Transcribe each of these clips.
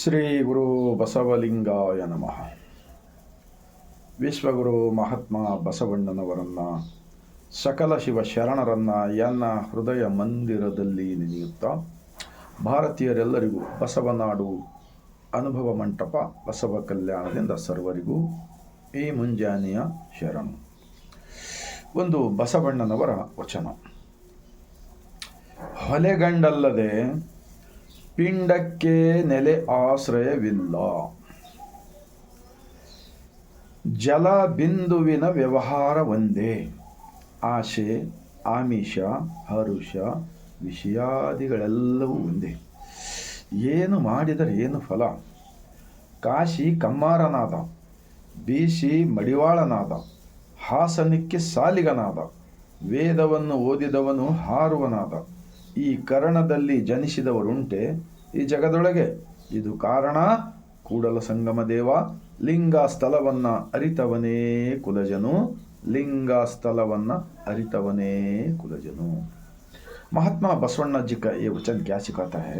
ಶ್ರೀ ಗುರು ಬಸವಲಿಂಗಾಯ ನಮಃ. ವಿಶ್ವಗುರು ಮಹಾತ್ಮ ಬಸವಣ್ಣನವರನ್ನ ಸಕಲ ಶಿವ ಶರಣರನ್ನ ಎನ್ನ ಹೃದಯ ಮಂದಿರದಲ್ಲಿ ನೆನೆಯುತ್ತಾ ಭಾರತೀಯರೆಲ್ಲರಿಗೂ ಬಸವನಾಡು ಅನುಭವ ಮಂಟಪ ಬಸವ ಕಲ್ಯಾಣದಿಂದ ಸರ್ವರಿಗೂ ಈ ಮುಂಜಾನೆಯ ಶರಣು. ಒಂದು ಬಸವಣ್ಣನವರ ವಚನ. ಹೊಲೆಗಂಡಲ್ಲದೆ ಪಿಂಡಕ್ಕೆ ನೆಲೆ ಆಶ್ರಯವಿಲ್ಲ, ಜಲ ಬಿಂದುವಿನ ವ್ಯವಹಾರ ಒಂದೇ, ಆಶೆ ಆಮಿಷ ಹರುಷ ವಿಷಯಾದಿಗಳೆಲ್ಲವೂ ಒಂದೇ. ಏನು ಮಾಡಿದರೆ ಏನು ಫಲ? ಕಾಶಿ ಕಮ್ಮಾರನಾದ, ಬೀಸಿ ಮಡಿವಾಳನಾದ, ಹಾಸನಕ್ಕೆ ಸಾಲಿಗನಾದ, ವೇದವನ್ನು ಓದಿದವನು ಹಾರುವನಾದ. ಈ ಕರಣದಲ್ಲಿ ಜನಿಸಿದವರುಂಟೆ ಈ ಜಗದೊಳಗೆ, ಇದು ಕಾರಣ ಕೂಡಲ ಸಂಗಮ ದೇವ. ಲಿಂಗ ಸ್ಥಳವನ್ನ ಅರಿತವನೇ ಕುಲಜನು, ಲಿಂಗ ಸ್ಥಳವನ್ನ ಅರಿತವನೇ ಕುಲಜನು. महात्मा बसवण्णा जी का ये वचन क्या सिखाता है?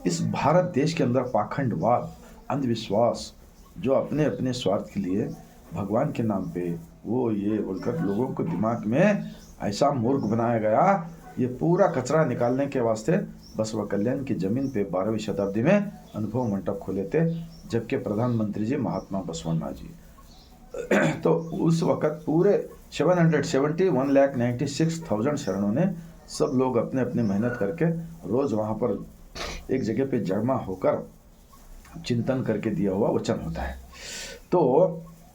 इस भारत देश के अंदर पाखंडवाद, अंधविश्वास, जो अपने अपने स्वार्थ के लिए भगवान के नाम पे वो ये बोलकर लोगों को दिमाग में ऐसा मूर्ख बनाया गया, ये पूरा कचरा निकालने के वास्ते बसवा कल्याण की जमीन पे 12वीं शताब्दी में अनुभव मंडप खोले थे, जबकि प्रधानमंत्री जी महात्मा बसवण्णा जी तो उस वक़्त पूरे 1,96,000 शरणों ने सब लोग अपने अपने मेहनत करके रोज़ वहाँ पर एक जगह पे जमा होकर चिंतन करके दिया हुआ वचन होता है. तो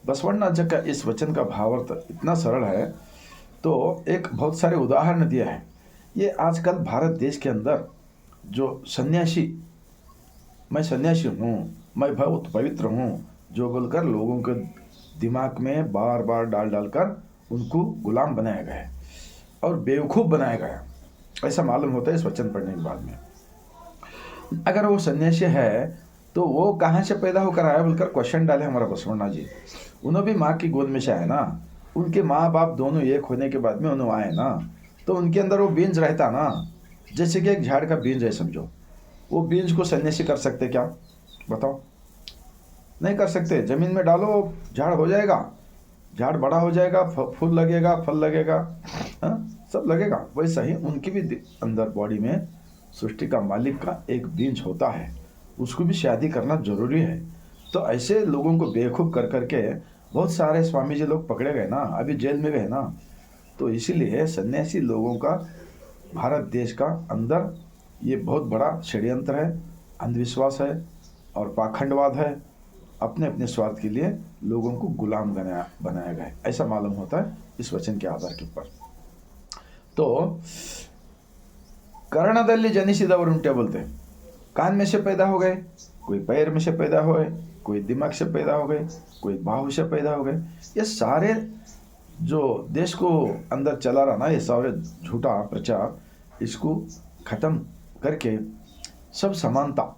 बसवण्णा जी का इस वचन का भावार्थ इतना सरल है. तो एक बहुत सारे उदाहरण दिया है. ये आजकल भारत देश के अंदर जो सन्यासी, मैं सन्यासी हूँ, मैं बहुत पवित्र हूँ, जो बोलकर लोगों के दिमाग में बार बार डाल डालकर उनको गुलाम बनाया गया है और बेवकूफ़ बनाया गया, ऐसा मालूम होता है इस वचन पढ़ने के बाद में. अगर वो सन्यासी है तो वो कहाँ से पैदा होकर आया बोलकर क्वेश्चन डाले हमारा बसवण्णा जी. उन्होंने भी माँ की गोद में से आए ना, उनके माँ बाप दोनों एक होने के बाद में उन्होंने आए ना, तो उनके अंदर वो बीज रहता ना. जैसे कि एक झाड़ का बीज है समझो, वो बीज को सन्यासी कर सकते क्या? बताओ, नहीं कर सकते. जमीन में डालो, झाड़ हो जाएगा, झाड़ बड़ा हो जाएगा, फूल लगेगा, फल लगेगा, सब लगेगा. वैसा ही उनकी भी अंदर बॉडी में सृष्टि का मालिक का एक बीज होता है, उसको भी शादी करना जरूरी है. तो ऐसे लोगों को बेवकूफ़ कर करके बहुत सारे स्वामी जी लोग पकड़े गए ना, अभी जेल में गए ना. तो इसीलिए सन्यासी लोगों का भारत देश का अंदर ये बहुत बड़ा षड्यंत्र है, अंधविश्वास है और पाखंडवाद है. अपने अपने स्वार्थ के लिए लोगों को गुलाम बनाया गया है, ऐसा मालूम होता है इस वचन के आधार के ऊपर. तो कर्णदल्ली जनिसिदवरुंटे बोलते हैं, कान में से पैदा हो गए, कोई पैर में से पैदा हो गए, कोई दिमाग से पैदा हो गए, कोई बाहु से पैदा हो गए. ये सारे जो देश को अंदर चला रहा ना, ये सारे झूठा प्रचार, इसको ख़त्म करके सब समानता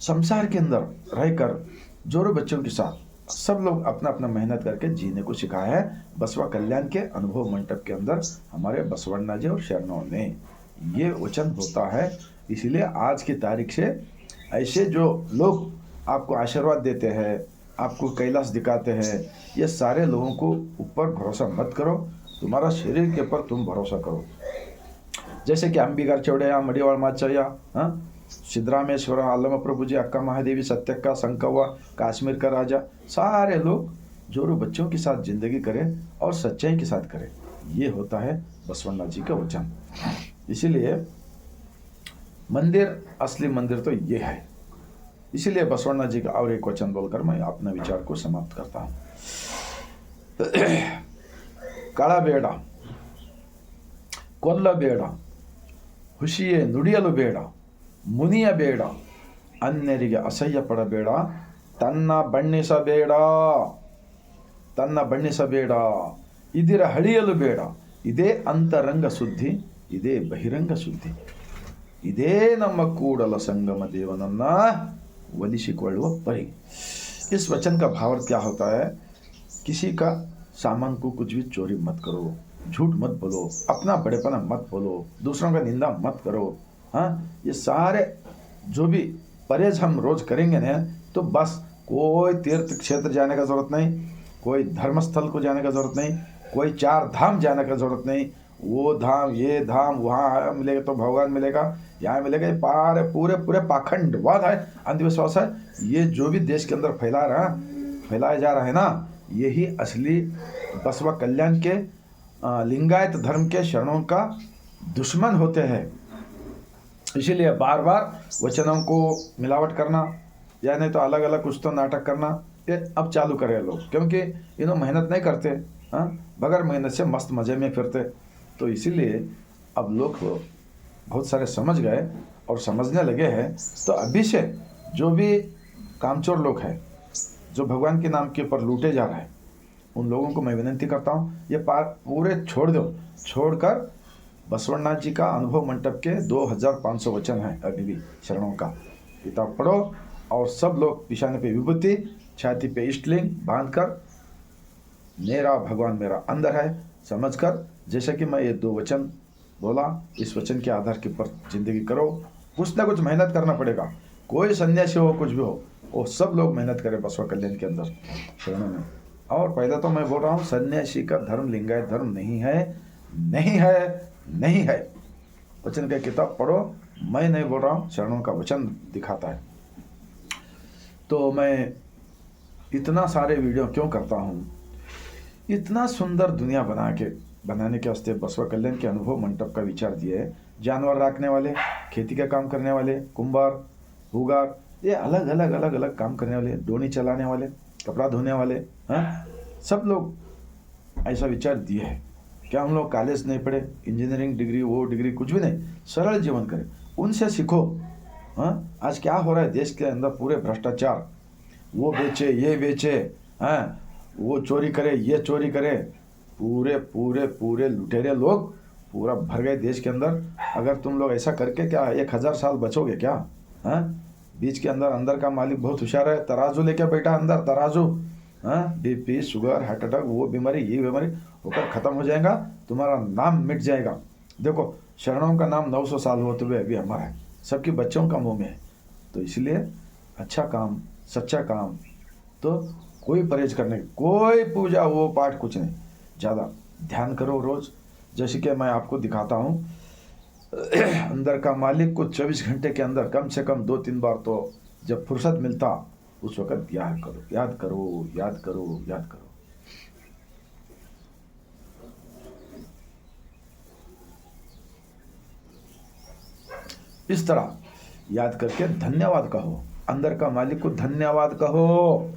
संसार के अंदर रहकर जोरों बच्चों के साथ सब लोग अपना अपना मेहनत करके जीने को सिखाया है बसवा कल्याण के अनुभव मंडप के अंदर हमारे बसवण्णा जी और शरणों ने. ये वचन होता है. इसीलिए आज की तारीख से ऐसे जो लोग आपको आशीर्वाद देते हैं, आपको कैलाश दिखाते हैं, ये सारे लोगों को ऊपर भरोसा मत करो, तुम्हारा शरीर के ऊपर तुम भरोसा करो. जैसे कि अंबिकार चौड़ैया, मडिवाल माचಯ್ಯ, सिद्धरामेश्वर, आलम प्रभु जी, अक्का महादेवी, सत्यक्का, संकव्वा, कश्मीर का राजा, सारे लोग जोरों बच्चों के साथ जिंदगी करें और सच्चाई के साथ करें. ये होता है बसवण्णा जी का वचन. इसीलिए मंदिर, असली मंदिर तो ये है. इसीलिए बसवण्णा जी का और एक वचन बोलकर मैं अपने विचार को समाप्त करता हूँ. कಳ ಬೇಡ, ಕೊಲ್ಲಬೇಡ, ಹುಸಿಯೇ ನುಡಿಯಲು ಬೇಡ, ಮುನಿಯಬೇಡ, ಅನ್ಯರಿಗೆ ಅಸಹ್ಯ ಪಡಬೇಡ, ತನ್ನ ಬಣ್ಣಿಸಬೇಡ, ಇದರ ಹಳಿಯಲು ಬೇಡ. ಇದೇ ಅಂತರಂಗ ಶುದ್ಧಿ, ಇದೇ ಬಹಿರಂಗ ಶುದ್ಧಿ, ಇದೇ ನಮ್ಮ ಕೂಡಲ ಸಂಗಮ ದೇವನನ್ನ ಒಲಿಸಿಕೊಳ್ಳುವ ಪರಿ. इस वचन का भावार्थ क्या होता है? किसी का सामान को कुछ भी चोरी मत करो, झूठ मत बोलो, अपना बड़ेपना मत बोलो, दूसरों का निंदा मत करो. हाँ, ये सारे जो भी परहेज हम रोज करेंगे ना, तो बस कोई तीर्थ क्षेत्र जाने का जरूरत नहीं, कोई धर्मस्थल को जाने का जरूरत नहीं, कोई 4 धाम जाने का जरूरत नहीं। वो धाम ये धाम वहाँ मिलेगा तो भगवान मिलेगा, यहाँ मिलेगा, ये पार पूरे पूरे पाखंडवाद है, अंधविश्वास है। ये जो भी देश के अंदर फैलाया जा रहा है ना, यही असली बसवा कल्याण के लिंगायत धर्म के शरणों का दुश्मन होते हैं। इसीलिए बार बार वचनों को मिलावट करना या नहीं तो अलग अलग कुछ तो नाटक करना, ये अब चालू करे लोग, क्योंकि इन्हों मेहनत नहीं करते, हाँ, बगैर मेहनत से मस्त मज़े में फिरते। तो इसीलिए अब लोग बहुत सारे समझ गए और समझने लगे हैं। तो अभी से जो भी कामचोर लोग हैं, जो भगवान के नाम के ऊपर लूटे जा रहे हैं, उन लोगों को मैं विनती करता हूँ, ये पूरे छोड़ दो। छोड़कर बसवन्नाथ जी का अनुभव मंडप के 2500 वचन हैं अभी भी शरणों का, किताब पढ़ो और सब लोग पिशाने पे विभूति, छाती पे इष्टलिंग बांधकर मेरा भगवान मेरा अंदर है समझकर, जैसे कि मैं ये 2 वचन बोला, इस वचन के आधार के ऊपर जिंदगी करो। कुछ ना कुछ मेहनत करना पड़ेगा, कोई सन्यासी हो कुछ भी हो, वो सब लोग मेहनत करें बसवा कल्याण के अंदर शरणों में। और पहले तो मैं बोल रहा हूँ, सन्यासी का धर्म लिंगायत धर्म नहीं है, नहीं है, नहीं है। वचन का किताब पढ़ो, मैं नहीं बोल रहा हूँ, शरणों का वचन दिखाता है। तो मैं इतना सारे वीडियो क्यों करता हूँ? इतना सुंदर दुनिया बनाने के वास्ते बसवा कल्याण के अनुभव मंडप का विचार दिए है। जानवर रखने वाले, खेती का काम करने वाले, कुंभार, हुगार, ये अलग अलग काम करने वाले, डोनी चलाने वाले, कपड़ा धोने वाले, हाँ, सब लोग ऐसा विचार दिए है। क्या हम लोग कॉलेज नहीं पढ़े, इंजीनियरिंग डिग्री वो डिग्री कुछ भी नहीं, सरल जीवन करें, उनसे सीखो। हाँ, आज क्या हो रहा है देश के अंदर, पूरे भ्रष्टाचार, वो बेचे ये बेचे, हाँ, वो चोरी करे ये चोरी करे, पूरे पूरे पूरे लुटेरे लोग पूरा भर गए देश के अंदर। अगर तुम लोग ऐसा करके क्या 1000 साल बचोगे क्या? हाँ, बीच के अंदर का मालिक बहुत होशियार है, तराजू लेके बैठा अंदर, तराजू, हाँ, बीपी शुगर हार्ट अटैक वो बीमारी ये बीमारी होकर ख़त्म हो जाएगा, तुम्हारा नाम मिट जाएगा। देखो शरणों का नाम 900 साल होते हुए अभी हमारा है, सबके बच्चों का मुँह में है। तो इसलिए अच्छा काम, सच्चा काम, तो कोई परहेज करने, कोई पूजा वो पाठ कुछ नहीं, ज़्यादा ध्यान करो रोज़। जैसे कि मैं आपको दिखाता हूँ, अंदर का मालिक को 24 घंटे के अंदर कम से कम 2-3 बार तो जब फुर्सत मिलता उस वक़्त याद करो, याद करो, याद करो, याद करो। इस तरह याद करके धन्यवाद कहो, अंदर का मालिक को धन्यवाद कहो।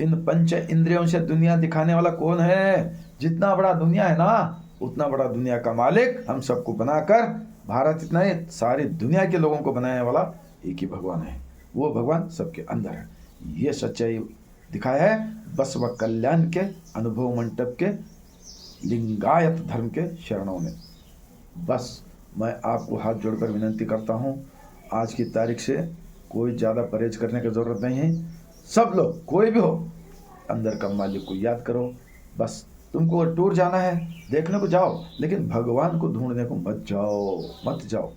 इन पंच इंद्रियों से दुनिया दिखाने वाला कौन है? जितना बड़ा दुनिया है ना, उतना बड़ा दुनिया का मालिक हम सबको बनाकर, भारत इतना ही सारी दुनिया के लोगों को बनाने वाला एक ही भगवान है। वो भगवान सबके अंदर है। ये सच्चाई दिखाया है बसवा कल्याण के अनुभव मंडप के लिंगायत धर्म के शरणों में। बस मैं आपको हाथ जोड़कर विनती करता हूँ, आज की तारीख से कोई ज़्यादा परहेज करने की ज़रूरत नहीं है। सब लोग कोई भी हो, अंदर का मालिक को याद करो। बस तुमको टूर जाना है, देखने को जाओ, लेकिन भगवान को ढूंढने को मत जाओ।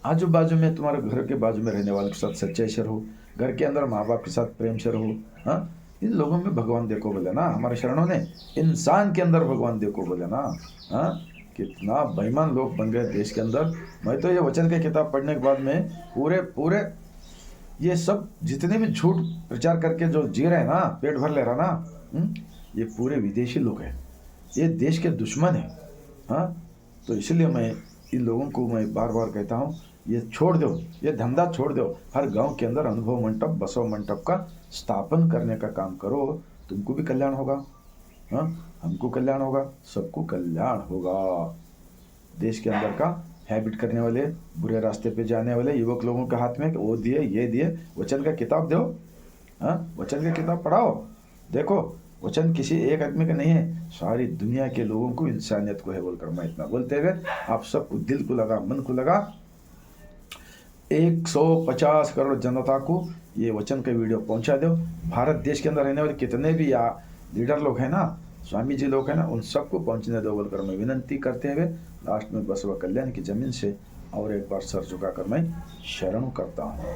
आजू बाजू में, तुम्हारे घर के बाजू में रहने वाले के साथ सच्चाई से रहो, घर के अंदर माँ बाप के साथ प्रेम से रहो। हाँ, इन लोगों में भगवान देखो बोले ना, हमारे शरणों ने इंसान के अंदर भगवान देखो बोले ना। हाँ, कितना बेईमान लोग बन गए देश के अंदर। मैं तो ये वचन की किताब पढ़ने के बाद में पूरे ये सब जितने भी झूठ प्रचार करके जो जी रहे हैं ना, पेट भर ले रहा ना, ये पूरे विदेशी लोग हैं, ये देश के दुश्मन हैं। हाँ, तो इसलिए मैं इन लोगों को मैं बार बार कहता हूँ, ये छोड़ दो, ये धंधा छोड़ दो। हर गांव के अंदर अनुभव मंडप, बसव मंडप का स्थापन करने का काम करो, तुमको भी कल्याण होगा, हाँ, हमको कल्याण होगा, सबको कल्याण होगा। देश के अंदर का हैबिट करने वाले, बुरे रास्ते पे जाने वाले युवक लोगों के हाथ में वो दिए ये दिए, वचन का किताब दो। हाँ, वचन का किताब पढ़ाओ। देखो वचन किसी एक आदमी का नहीं है, सारी दुनिया के लोगों को, इंसानियत को है बोलकर मैं इतना बोलते हुए आप सबको दिल को लगा, मन को लगा, 150 करोड़ जनता को ये वचन का वीडियो पहुंचा दो। भारत देश के अंदर रहने वाले कितने भी या लीडर लोग हैं ना, स्वामी जी लोग हैं ना, उन सबको पहुंचने दो बोलकर मैं विनती करते हुए लास्ट में बसवा कल्याण की जमीन से और एक बार सर झुकाकर मैं शरण करता हूँ।